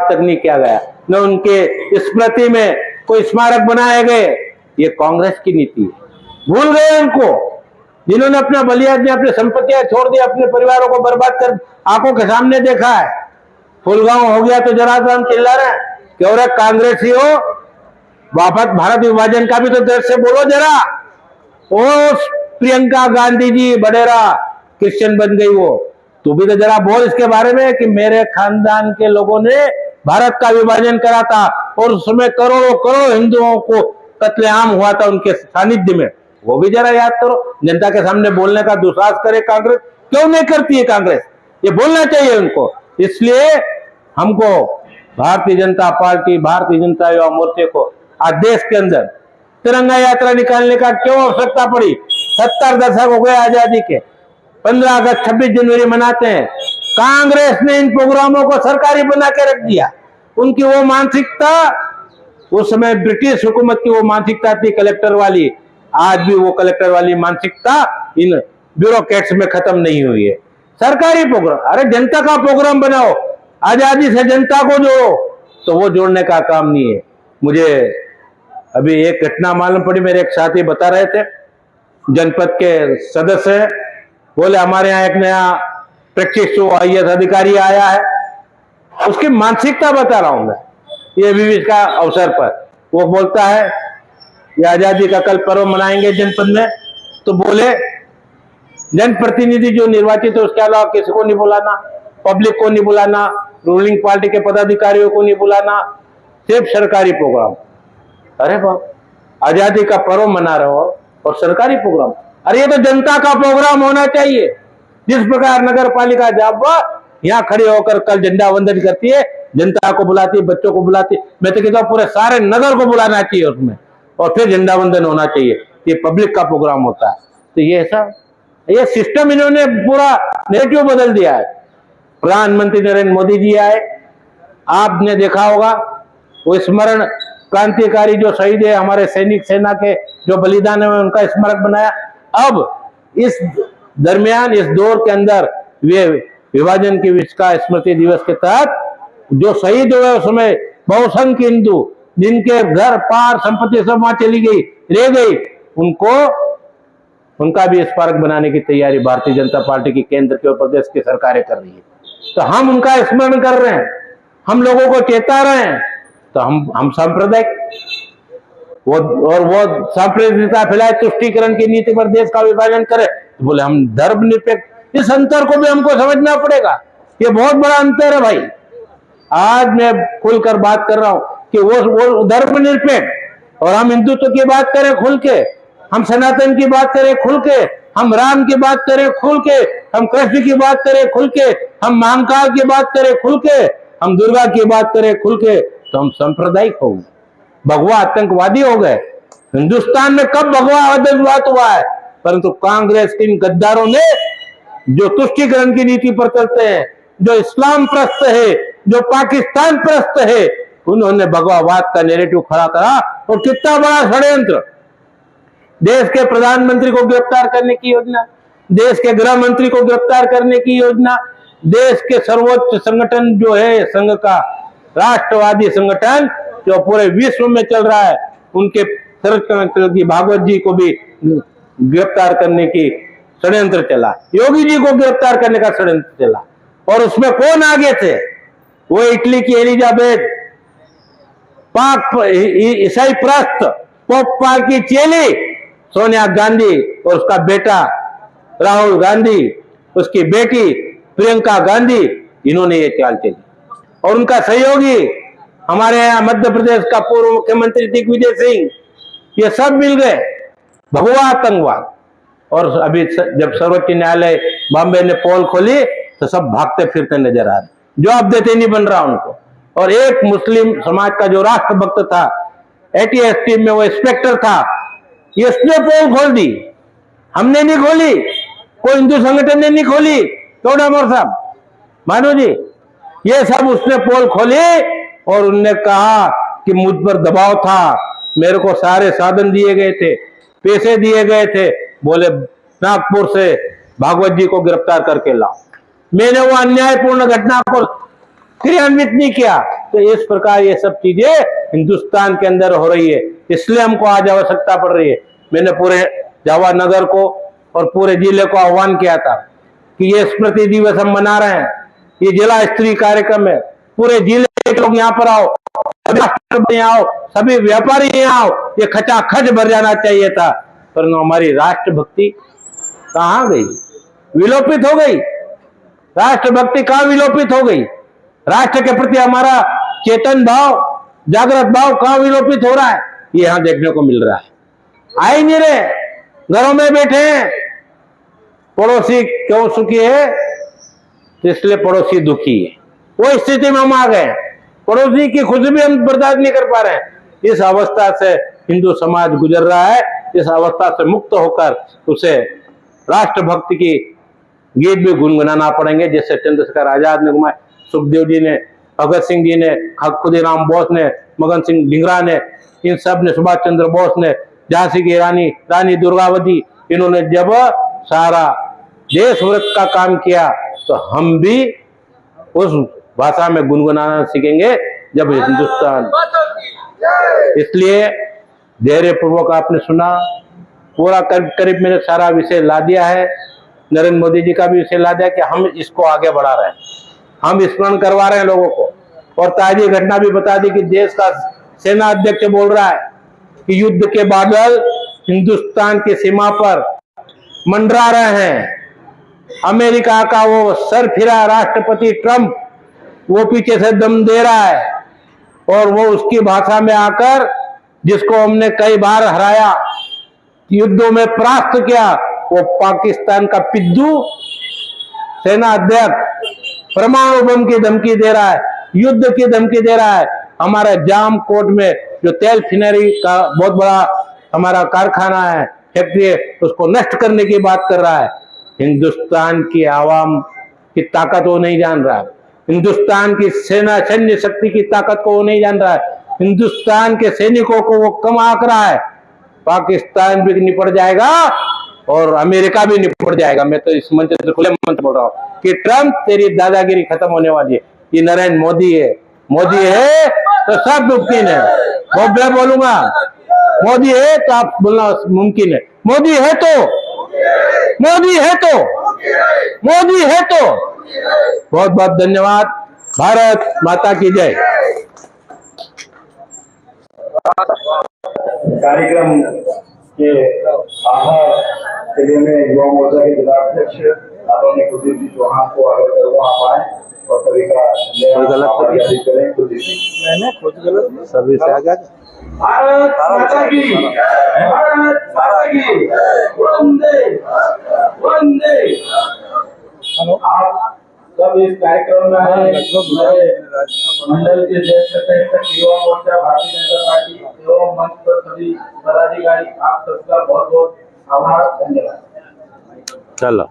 तक नहीं किया गया, न उनके स्मृति में कोई स्मारक बनाए गए। ये कांग्रेस की नीति है। भूल गए उनको, जिन्होंने अपना बलिदान दिया, अपनी संपत्तियां छोड़ दी, अपने परिवारों को बर्बाद कर आंखों के सामने देखा है। फुलगांव हो गया तो जरा तो हम चिल्ला रहे हैं कि और कांग्रेसी हो, वापस भारत विभाजन का भी तो दर्द से बोलो जरा। ओ प्रियंका गांधी जी बडेरा क्रिश्चियन बन गई, वो तू भी तो जरा बोल इसके बारे में कि मेरे खानदान के लोगों ने भारत का विभाजन करा था और उसमें करोड़ों करोड़ हिंदुओं को कत्लेआम हुआ था उनके सानिध्य में। वो भी जरा याद करो। जनता के सामने बोलने का दुस्साहस करे कांग्रेस, क्यों नहीं करती है कांग्रेस? ये बोलना चाहिए उनको। इसलिए हमको भारतीय जनता पार्टी, भारतीय जनता युवा मोर्चे को आज देश के अंदर तिरंगा यात्रा निकालने का क्यों आवश्यकता पड़ी? 70 दशक हो गए आजादी के। 15 अगस्त 26 जनवरी मनाते हैं। कांग्रेस ने इन प्रोग्रामों को सरकारी बना के रख दिया। उनकी वो मानसिकता, उस समय ब्रिटिश हुकूमत की वो मानसिकता थी कलेक्टर वाली, आज भी वो कलेक्टर वाली मानसिकता इन ब्यूरोक्रेट्स में खत्म नहीं हुई है। सरकारी प्रोग्राम, अरे जनता का प्रोग्राम बनाओ, आजादी से जनता को जोड़ो, तो वो जोड़ने का काम नहीं है। मुझे अभी एक घटना मालूम पड़ी, मेरे एक साथी बता रहे थे, जनपद के सदस्य है, बोले हमारे यहाँ एक नया प्रैक्टिस IAS अधिकारी आया है, उसकी मानसिकता बता रहा हूं मैं ये भी इसका अवसर पर। वो बोलता है ये आजादी का कल पर्व मनाएंगे जनपद में, तो बोले जनप्रतिनिधि जो निर्वाचित है उसके अलावा किसी को नहीं बुलाना, पब्लिक को नहीं बुलाना, रूलिंग पार्टी के पदाधिकारियों को नहीं बुलाना, सिर्फ सरकारी प्रोग्राम। अरे बाप, आजादी का पर्व मना रहे हो और सरकारी प्रोग्राम? अरे ये तो जनता का प्रोग्राम होना चाहिए। जिस प्रकार नगर पालिका जब यहाँ खड़ी होकर कल झंडा वंदन करती है, जनता को बुलाती है, बच्चों को बुलाती है, मैं तो कहता हूँ पूरे सारे नगर को बुलाना चाहिए उसमें, और फिर झंडा वंदन होना चाहिए। ये पब्लिक का प्रोग्राम होता है। तो ये ऐसा, ये सिस्टम इन्होंने पूरा नेगेटिव बदल दिया है। प्रधानमंत्री नरेंद्र मोदी जी आए, आपने देखा होगा वो स्मरण क्रांतिकारी जो शहीद है, हमारे सैनिक सेना के जो बलिदान है, उनका स्मारक बनाया। अब इस दरमियान, इस दौर के अंदर वे विभाजन की का स्मृति दिवस के तहत जो शहीद हुए उसमें बहुसंख्य हिंदू, जिनके घर पार संपत्ति सब वहां चली गई, रह गई, उनको उनका भी स्मारक बनाने की तैयारी भारतीय जनता पार्टी की केंद्र के और प्रदेश की सरकारें कर रही है। तो हम उनका स्मरण कर रहे हैं, हम लोगों को चेता रहे हैं। तो हम सांप्रदायिक वो सांप्रदायिकता फैलाए, तुष्टीकरण की नीति पर देश का विभाजन करे, तो बोले हम धर्मनिरपेक्ष। इस अंतर को भी हमको समझना पड़ेगा। ये बहुत बड़ा अंतर है भाई। आज मैं खुलकर बात कर रहा हूं कि वो धर्मनिरपेक्ष, और हम हिंदुत्व की बात करें खुल के, हम सनातन की बात करें खुल के, हम राम की बात करें खुल के, हम कृष्ण की बात करें खुल के, हम महाकाल की बात करें खुल के, हम दुर्गा की बात करें खुल के, तो हम सांप्रदायिक हो गए, भगवा आतंकवादी हो गए। हिंदुस्तान में कब भगवा आतंकवाद हुआ है? परंतु कांग्रेस के इन गद्दारों ने जो तुष्टीकरण की नीति पर चलते हैं, जो इस्लाम प्रस्त है, जो पाकिस्तान प्रस्त है, उन्होंने भगवावाद का नैरेटिव खड़ा करा। और कितना बड़ा षड्यंत्र! देश के प्रधानमंत्री को गिरफ्तार करने की योजना, देश के गृह मंत्री को गिरफ्तार करने की योजना, देश के सर्वोच्च संगठन जो है संघ का राष्ट्रवादी संगठन जो पूरे विश्व में चल रहा है, उनके संरक्षण भागवत जी को भी गिरफ्तार करने की षड्यंत्र चला, योगी जी को गिरफ्तार करने का षड्यंत्र चला। और उसमें कौन आगे थे? वो इटली की एलिजाबेथ, पाक ईसाई प्रस्त पोप पाल की चेली सोनिया गांधी और उसका बेटा राहुल गांधी, उसकी बेटी प्रियंका गांधी, इन्होंने ये चाल चली। और उनका सहयोगी हमारे यहाँ मध्य प्रदेश का पूर्व मुख्यमंत्री दिग्विजय सिंह, ये सब मिल गए भगवा आतंकवाद। और अभी जब सर्वोच्च न्यायालय बॉम्बे ने पोल खोली तो सब भागते फिरते नजर आ रहे, जवाब देते नहीं बन रहा उनको। और एक मुस्लिम समाज का जो राष्ट्रभक्त था, ATS टीम में वो इंस्पेक्टर था, इसने पोल खोल दी, हमने नहीं खोली, कोई हिंदू संगठन ने नहीं खोली। तो डामोर साहब, मानो जी, ये सब उसने पोल खोली और उनने कहा कि मुझ पर दबाव था, मेरे को सारे साधन दिए गए थे, पैसे दिए गए थे, बोले नागपुर से भागवत जी को गिरफ्तार करके लाओ। मैंने वो अन्यायपूर्ण घटना को क्रियान्वित नहीं किया, तो इस प्रकार ये सब चीजें हिंदुस्तान के अंदर हो रही है, इसलिए हमको आज आवश्यकता पड़ रही है। मैंने पूरे जवाहरनगर को और पूरे जिले को आह्वान किया था कि ये स्मृति दिवस हम मना रहे हैं, ये जिला स्तरीय कार्यक्रम है, पूरे जिले के लोग यहाँ पर आओ, सभी आओ, सभी व्यापारी यहाँ आओ, ये खचाखच भर जाना चाहिए था। पर हमारी राष्ट्रभक्ति कहाँ गई, विलोपित हो गई। राष्ट्रभक्ति कहाँ विलोपित हो गई, राष्ट्र के प्रति हमारा चेतन भाव, जागृत भाव कहाँ विलोपित हो रहा है, ये यहां देखने को मिल रहा है। आ ही नहीं रहे, घरों में बैठे हैं। पड़ोसी क्यों सुखी है, तो इसलिए पड़ोसी दुखी है। वो स्थिति में हम आ गए, पड़ोसी की खुशी भी हम बर्दाश्त नहीं कर पा रहे हैं। इस अवस्था से हिंदू समाज गुजर रहा है। इस अवस्था से मुक्त होकर उसे राष्ट्रभक्ति की गीत भी गुनगुनाना पड़ेंगे, जैसे चंद्रशेखर आजाद ने घुमाए, सुखदेव जी ने, भगत सिंह जी ने, खुदीराम बोस ने, मगन सिंह ढिंगरा ने, इन सब ने, सुभाष चंद्र बोस ने, झांसी की रानी दुर्गावती, इन्होंने जब सारा देशव्रत का काम किया तो हम भी उस भाषा में गुनगुनाना सीखेंगे जब हिंदुस्तान। इसलिए धैर्य पूर्वक आपने सुना, पूरा करीब मैंने सारा विषय ला दिया है, नरेंद्र मोदी जी का भी विषय ला दिया कि हम इसको आगे बढ़ा रहे हैं, हम स्मरण करवा रहे हैं लोगों को। और ताजी घटना भी बता दी कि देश का सेना अध्यक्ष बोल रहा है कि युद्ध के बादल हिंदुस्तान की सीमा पर मंडरा रहे हैं। अमेरिका का वो सरफिरा राष्ट्रपति ट्रंप वो पीछे से दम दे रहा है, और वो उसकी भाषा में आकर, जिसको हमने कई बार हराया, युद्धों में परास्त किया, वो पाकिस्तान का पिद्दू सेना अध्यक्ष परमाणु बम की धमकी दे रहा है, युद्ध की धमकी दे रहा है। हमारा जाम कोट में जो तेल फिनरी का बहुत बड़ा हमारा कारखाना है, फैक्ट्री है, उसको नष्ट करने की बात कर रहा है। हिंदुस्तान की आवाम की ताकत वो नहीं जान रहा है, हिंदुस्तान की सेना सैन्य शक्ति की ताकत को वो नहीं जान रहा है, हिंदुस्तान के सैनिकों को वो कम आंक रहा है। पाकिस्तान भी निपट जाएगा और अमेरिका भी निपट जाएगा। मैं तो इस मंच से खुले मंच बोल रहा हूँ कि ट्रंप तेरी दादागिरी खत्म होने वाली है। ये नरेंद्र मोदी है, मोदी है तो सब मुमकिन है। मैं बोलूंगा मोदी है तो आप बोलना मुमकिन है, मोदी है तो, मोदी है तो, मोदी है तो। बहुत बहुत धन्यवाद। भारत माता की जय। कार्यक्रम के आधार के लिए मैं युवा मोर्चा के जिलाध्यक्ष आदरणीय कुलदीप जी चौहान को आगे करूँगा, आप आए और सभी का गलत करें। कुलदीप जी, मैंने कुछ गलत सभी से आगे। भारत माता की, भारत माता की, वंदे वंदे। आप सब इस कार्यक्रम में आए, मंडल के ज्येष्ठ सदस्य, युवा मोर्चा, भारतीय जनता पार्टी एवं मंच पर सभी पदाधिकारी, आप सबका बहुत बहुत आभार, धन्यवाद। चलो।